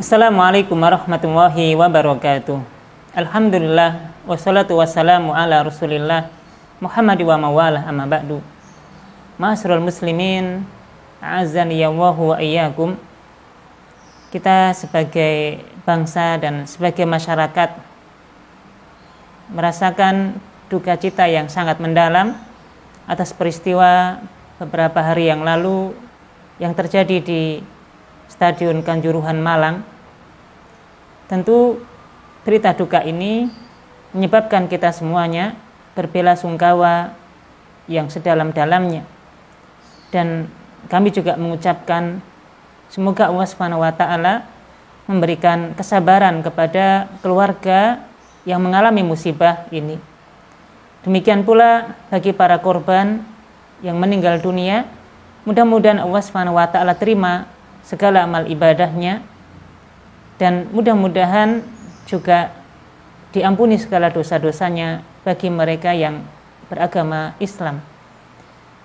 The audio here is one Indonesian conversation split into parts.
Assalamualaikum warahmatullahi wabarakatuh. Alhamdulillah wassalatu wassalamu ala Rasulillah Muhammad wa mawalah amma ba'du. Ma'asyiral muslimin, a'azzani Allahu wa iyyakum. Kita sebagai bangsa dan sebagai masyarakat merasakan duka cita yang sangat mendalam atas peristiwa beberapa hari yang lalu yang terjadi di Stadion Kanjuruhan Malang. Tentu berita duka ini menyebabkan kita semuanya berbelasungkawa yang sedalam-dalamnya, dan kami juga mengucapkan semoga Allah Subhanahu wa taala memberikan kesabaran kepada keluarga yang mengalami musibah ini. Demikian pula bagi para korban yang meninggal dunia, mudah-mudahan Allah Subhanahu wa taala terima segala amal ibadahnya, dan mudah-mudahan juga diampuni segala dosa-dosanya bagi mereka yang beragama Islam.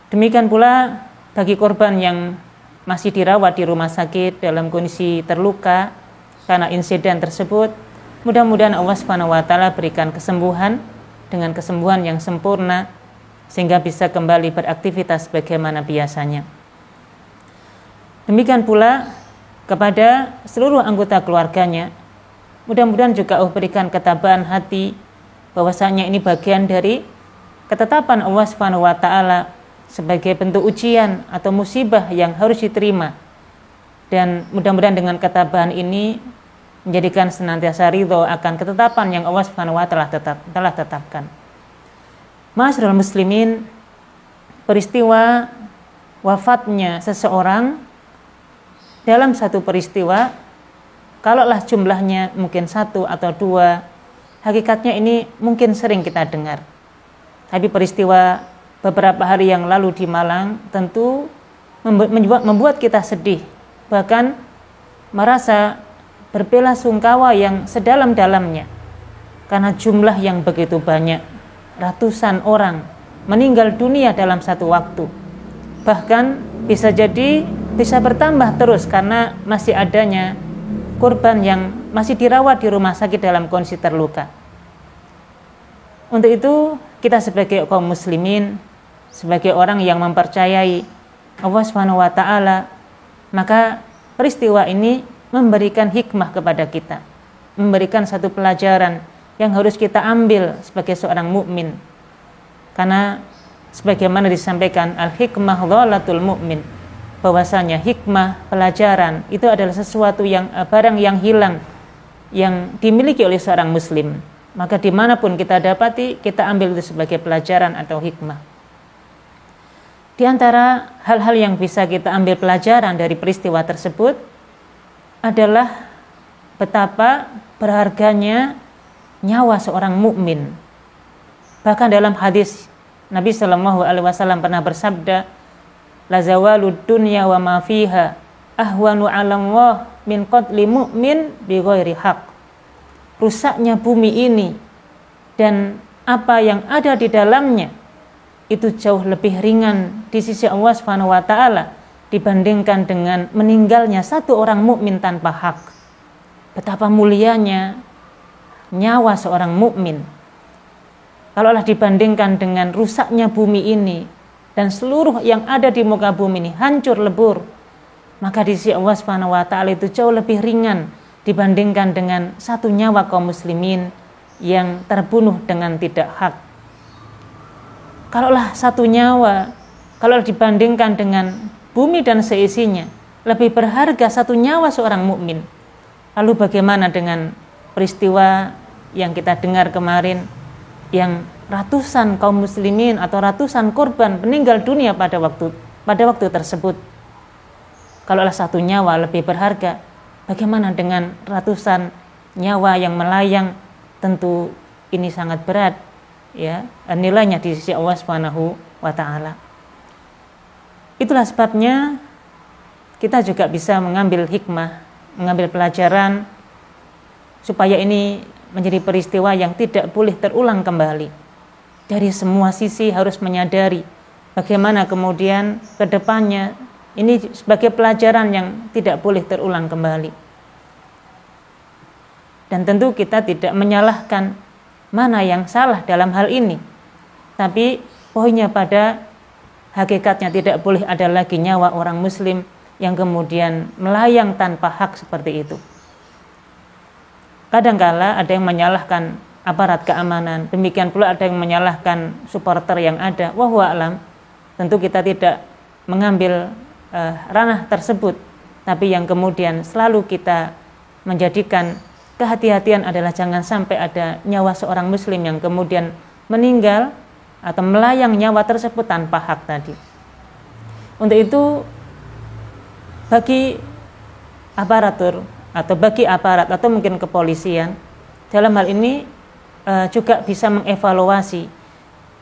Demikian pula bagi korban yang masih dirawat di rumah sakit dalam kondisi terluka karena insiden tersebut, mudah-mudahan Allah Subhanahu wa taala berikan kesembuhan dengan kesembuhan yang sempurna sehingga bisa kembali beraktivitas bagaimana biasanya. Demikian pula kepada seluruh anggota keluarganya, mudah-mudahan juga Allah berikan ketabahan hati bahwasanya ini bagian dari ketetapan Allah Subhanahu wa taala sebagai bentuk ujian atau musibah yang harus diterima, dan mudah-mudahan dengan ketabahan ini menjadikan senantiasa ridho akan ketetapan yang Allah Subhanahu wa taala telah tetapkan. Ma'asyiral muslimin, peristiwa wafatnya seseorang dalam satu peristiwa, kalaulah jumlahnya mungkin satu atau dua, hakikatnya ini mungkin sering kita dengar. Tapi peristiwa beberapa hari yang lalu di Malang tentu membuat kita sedih, bahkan merasa berbelasungkawa yang sedalam-dalamnya, karena jumlah yang begitu banyak, ratusan orang meninggal dunia dalam satu waktu. Bahkan bisa bertambah terus karena masih adanya korban yang masih dirawat di rumah sakit dalam kondisi terluka. Untuk itu kita sebagai kaum muslimin, sebagai orang yang mempercayai Allah Subhanahu wa taala, maka peristiwa ini memberikan hikmah kepada kita, memberikan satu pelajaran yang harus kita ambil sebagai seorang mukmin. Karena sebagaimana disampaikan, al-hikmah dhalatul mu'min, bahwasanya hikmah, pelajaran itu adalah sesuatu yang barang yang hilang yang dimiliki oleh seorang muslim. Maka dimanapun kita dapati, kita ambil itu sebagai pelajaran atau hikmah. Di antara hal-hal yang bisa kita ambil pelajaran dari peristiwa tersebut adalah betapa berharganya nyawa seorang mukmin. Bahkan dalam hadis Nabi Shallallahu Alaihi Wasallam pernah bersabda, la zawalud dunya wa ma fiha ahwanu 'ala Allah min qatli mu'min bi ghairi haq. Rusaknya bumi ini dan apa yang ada di dalamnya itu jauh lebih ringan di sisi Allah Subhanahu wa taala dibandingkan dengan meninggalnya satu orang mukmin tanpa hak. Betapa mulianya nyawa seorang mukmin. Kalaulah dibandingkan dengan rusaknya bumi ini dan seluruh yang ada di muka bumi ini hancur lebur, maka di sisi Allah Subhanahu wa taala itu jauh lebih ringan dibandingkan dengan satu nyawa kaum muslimin yang terbunuh dengan tidak hak. Kalaulah satu nyawa, kalau dibandingkan dengan bumi dan seisinya, lebih berharga satu nyawa seorang mukmin. Lalu bagaimana dengan peristiwa yang kita dengar kemarin, yang ratusan kaum muslimin atau ratusan korban meninggal dunia pada waktu tersebut? Kalaulah satu nyawa lebih berharga, bagaimana dengan ratusan nyawa yang melayang? Tentu ini sangat berat, ya, nilainya di sisi Allah Subhanahu wa taala. Itulah sebabnya kita juga bisa mengambil hikmah, mengambil pelajaran supaya ini menjadi peristiwa yang tidak boleh terulang kembali. Dari semua sisi harus menyadari bagaimana kemudian ke depannya ini sebagai pelajaran yang tidak boleh terulang kembali. Dan tentu kita tidak menyalahkan mana yang salah dalam hal ini. Tapi poinnya pada hakikatnya tidak boleh ada lagi nyawa orang muslim yang kemudian melayang tanpa hak seperti itu. Kadangkala ada yang menyalahkan aparat keamanan, demikian pula ada yang menyalahkan supporter yang ada. Wallahu a'lam. Tentu kita tidak mengambil ranah tersebut, tapi yang kemudian selalu kita menjadikan kehati-hatian adalah jangan sampai ada nyawa seorang muslim yang kemudian meninggal atau melayang nyawa tersebut tanpa hak tadi. Untuk itu bagi aparatur atau bagi aparat atau mungkin kepolisian dalam hal ini juga bisa mengevaluasi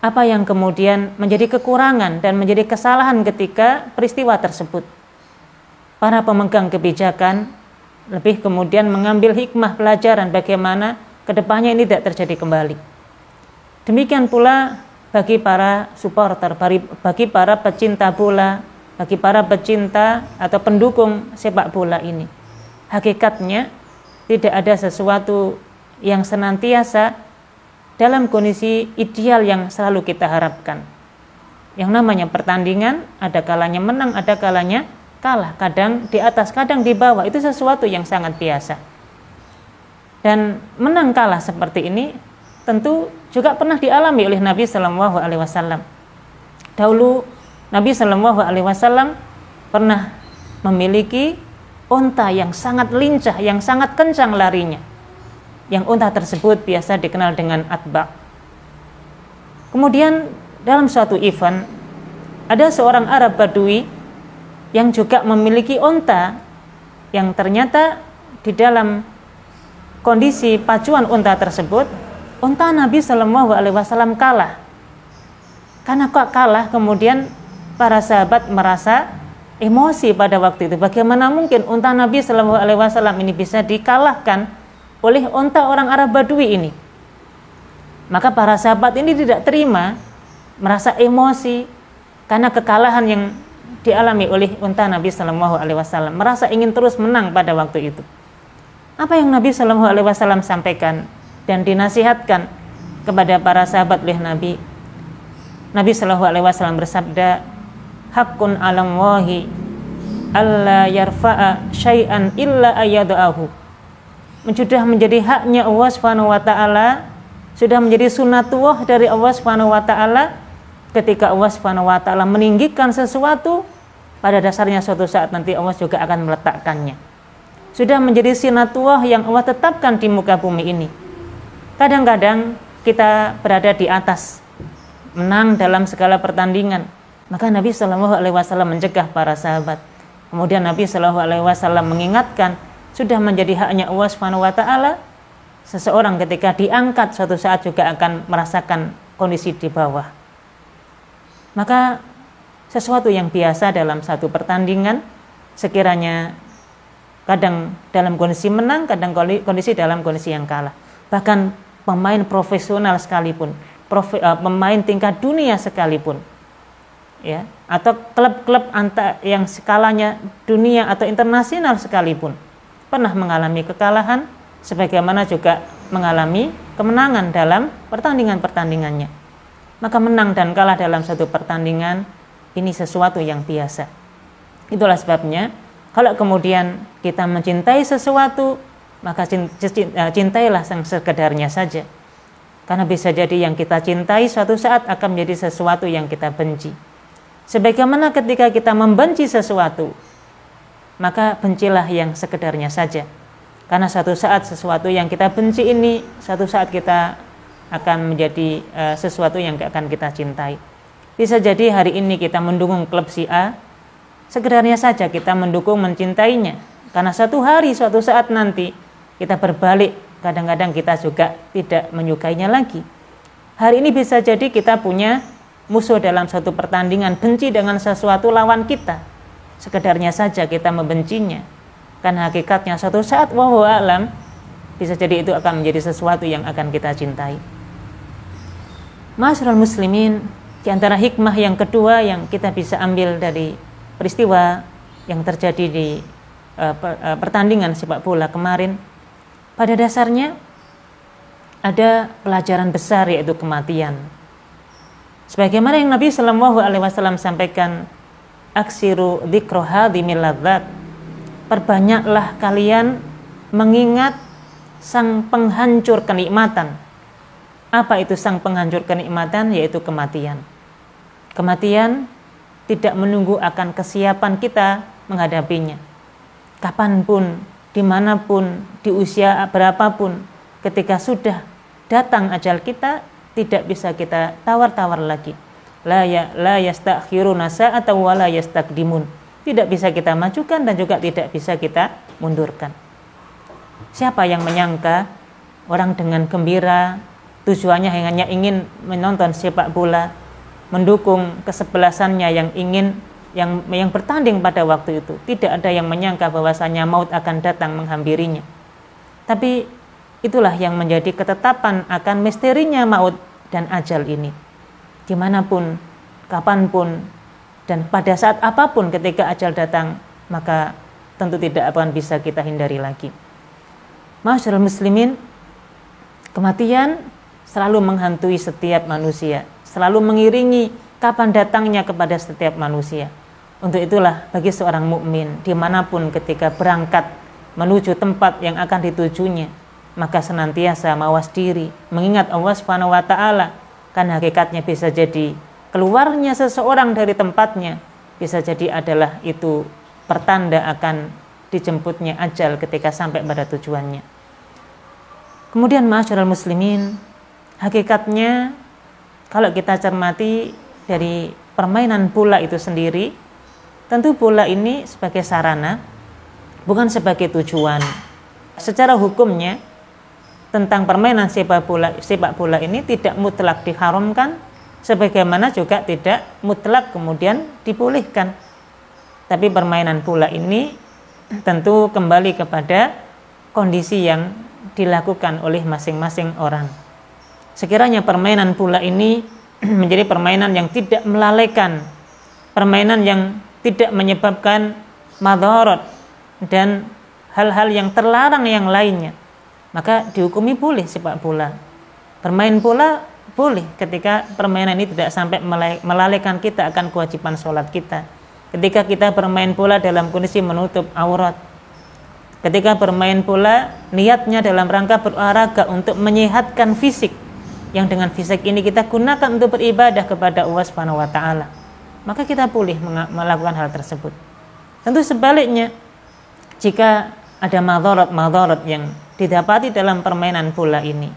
apa yang kemudian menjadi kekurangan dan menjadi kesalahan ketika peristiwa tersebut. Para pemegang kebijakan lebih kemudian mengambil hikmah pelajaran bagaimana kedepannya ini tidak terjadi kembali. Demikian pula bagi para supporter, bagi para pecinta bola, bagi para pecinta atau pendukung sepak bola ini. Hakikatnya tidak ada sesuatu yang senantiasa dalam kondisi ideal yang selalu kita harapkan. Yang namanya pertandingan, ada kalanya menang, ada kalanya kalah, kadang di atas, kadang di bawah, itu sesuatu yang sangat biasa. Dan menang kalah seperti ini tentu juga pernah dialami oleh Nabi Shallallahu Alaihi Wasallam. Dahulu Nabi Shallallahu Alaihi Wasallam pernah memiliki unta yang sangat lincah, yang sangat kencang larinya. Yang unta tersebut biasa dikenal dengan Atba. Kemudian dalam suatu event ada seorang Arab Badui yang juga memiliki unta yang ternyata di dalam kondisi pacuan unta tersebut, unta Nabi Shallallahu Alaihi Wasallam kalah. Karena kok kalah, kemudian para sahabat merasa emosi pada waktu itu. Bagaimana mungkin unta Nabi Shallallahu Alaihi Wasallam ini bisa dikalahkan oleh unta orang Arab Badui ini? Maka para sahabat ini tidak terima, merasa emosi karena kekalahan yang dialami oleh unta Nabi Shallallahu Alaihi Wasallam, merasa ingin terus menang pada waktu itu. Apa yang Nabi Shallallahu Alaihi Wasallam sampaikan dan dinasihatkan kepada para sahabat oleh Nabi? Nabi Shallallahu Alaihi Wasallam bersabda, "Hakun alam wahi alla yarfa'a syai'an illa ayyadahu." Sudah menjadi haknya Allah Subhanahu wa taala, sudah menjadi sunatullah dari Allah Subhanahu wa taala, ketika Allah Subhanahu wa taala meninggikan sesuatu, pada dasarnya suatu saat nanti Allah juga akan meletakkannya. Sudah menjadi sunatullah yang Allah tetapkan di muka bumi ini. Kadang-kadang kita berada di atas, menang dalam segala pertandingan, maka Nabi Shallallahu Alaihi Wasallam mencegah para sahabat. Kemudian Nabi Shallallahu Alaihi Wasallam mengingatkan, sudah menjadi haknya Allah Subhanahu wa taala, seseorang ketika diangkat suatu saat juga akan merasakan kondisi di bawah. Maka sesuatu yang biasa dalam satu pertandingan, sekiranya kadang dalam kondisi menang, kadang kondisi dalam kondisi yang kalah. Bahkan pemain profesional sekalipun, pemain tingkat dunia sekalipun, ya, atau klub-klub yang skalanya dunia atau internasional sekalipun, pernah mengalami kekalahan, sebagaimana juga mengalami kemenangan dalam pertandingan-pertandingannya. Maka menang dan kalah dalam satu pertandingan ini sesuatu yang biasa. Itulah sebabnya kalau kemudian kita mencintai sesuatu, maka cintailah yang sekedarnya saja. Karena bisa jadi yang kita cintai suatu saat akan menjadi sesuatu yang kita benci. Sebagaimana ketika kita membenci sesuatu, maka bencilah yang sekedarnya saja. Karena suatu saat sesuatu yang kita benci ini, suatu saat kita akan menjadi sesuatu yang akan kita cintai. Bisa jadi hari ini kita mendukung klub si A, sekedarnya saja kita mendukung, mencintainya. Karena suatu hari, suatu saat nanti kita berbalik, kadang-kadang kita juga tidak menyukainya lagi. Hari ini bisa jadi kita punya musuh dalam satu pertandingan, benci dengan sesuatu lawan kita. Sekedarnya saja kita membencinya, karena hakikatnya suatu saat wallahu a'lam bisa jadi itu akan menjadi sesuatu yang akan kita cintai. Ma'asyiral muslimin, di antara hikmah yang kedua yang kita bisa ambil dari peristiwa yang terjadi di pertandingan sepak bola kemarin pada dasarnya ada pelajaran besar, yaitu kematian. Sebagaimana yang Nabi Shallallahu Alaihi Wasallam sampaikan, aksiru dzikra hadhimil ladzat, perbanyaklah kalian mengingat sang penghancur kenikmatan. Apa itu sang penghancur kenikmatan? Yaitu kematian. Kematian tidak menunggu akan kesiapan kita menghadapinya. Kapanpun, dimanapun, di usia berapapun, ketika sudah datang ajal kita, tidak bisa kita tawar-tawar lagi. La yastakhiruna sa'atan wa la yastaqdimun. Tidak bisa kita majukan dan juga tidak bisa kita mundurkan. Siapa yang menyangka orang dengan gembira, tujuannya hanya ingin menonton sepak bola, mendukung kesebelasannya yang bertanding pada waktu itu, tidak ada yang menyangka bahwasanya maut akan datang menghampirinya. Tapi itulah yang menjadi ketetapan akan misterinya maut dan ajal ini. Dimanapun, kapanpun, dan pada saat apapun ketika ajal datang, maka tentu tidak akan bisa kita hindari lagi. Ma'asyiral muslimin, kematian selalu menghantui setiap manusia, selalu mengiringi kapan datangnya kepada setiap manusia. Untuk itulah bagi seorang mukmin dimanapun ketika berangkat menuju tempat yang akan ditujunya, maka senantiasa mawas diri, mengingat Allah Subhanahu wa Ta'ala, karena hakikatnya bisa jadi keluarnya seseorang dari tempatnya bisa jadi adalah itu pertanda akan dijemputnya ajal ketika sampai pada tujuannya. Kemudian ma'asyiral muslimin, hakikatnya kalau kita cermati dari permainan bola itu sendiri, tentu bola ini sebagai sarana, bukan sebagai tujuan. Secara hukumnya tentang permainan sepak bola ini tidak mutlak diharamkan, sebagaimana juga tidak mutlak kemudian dibolehkan. Tapi permainan bola ini tentu kembali kepada kondisi yang dilakukan oleh masing-masing orang. Sekiranya permainan bola ini menjadi permainan yang tidak melalaikan, permainan yang tidak menyebabkan madharat dan hal-hal yang terlarang yang lainnya, maka dihukumi boleh sepak bola. Bermain bola boleh ketika permainan ini tidak sampai melalaikan kita akan kewajiban sholat kita. Ketika kita bermain bola dalam kondisi menutup aurat. Ketika bermain bola niatnya dalam rangka berolahraga untuk menyehatkan fisik, yang dengan fisik ini kita gunakan untuk beribadah kepada Allah Subhanahu wa Ta'ala, maka kita boleh melakukan hal tersebut. Tentu sebaliknya, jika ada madharat yang didapati dalam permainan bola ini,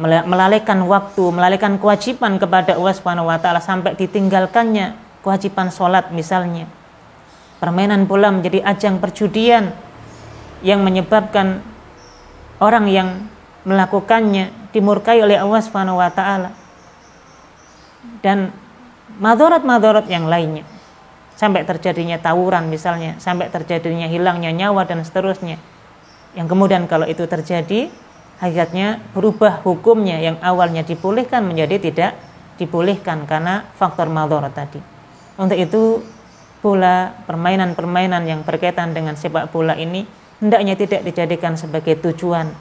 melalaikan waktu, melalaikan kewajiban kepada Allah Subhanahu wa Ta'ala sampai ditinggalkannya kewajiban sholat misalnya. Permainan bola menjadi ajang perjudian yang menyebabkan orang yang melakukannya dimurkai oleh Allah Subhanahu wa Ta'ala, dan madharat-madharat yang lainnya, sampai terjadinya tawuran misalnya, sampai terjadinya hilangnya nyawa dan seterusnya, yang kemudian kalau itu terjadi hakikatnya berubah hukumnya yang awalnya dibolehkan menjadi tidak dibolehkan karena faktor madharat tadi. Untuk itu bola, permainan-permainan yang berkaitan dengan sepak bola ini hendaknya tidak dijadikan sebagai tujuan,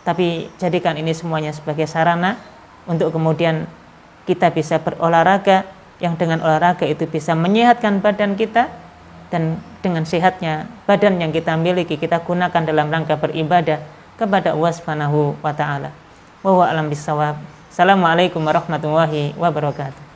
tapi jadikan ini semuanya sebagai sarana untuk kemudian kita bisa berolahraga, yang dengan olahraga itu bisa menyehatkan badan kita, dan dengan sehatnya badan yang kita miliki kita gunakan dalam rangka beribadah kepada Allah Subhanahu wa Ta'ala. Wallahu a'lam bishawab. Assalamualaikum warahmatullahi wabarakatuh.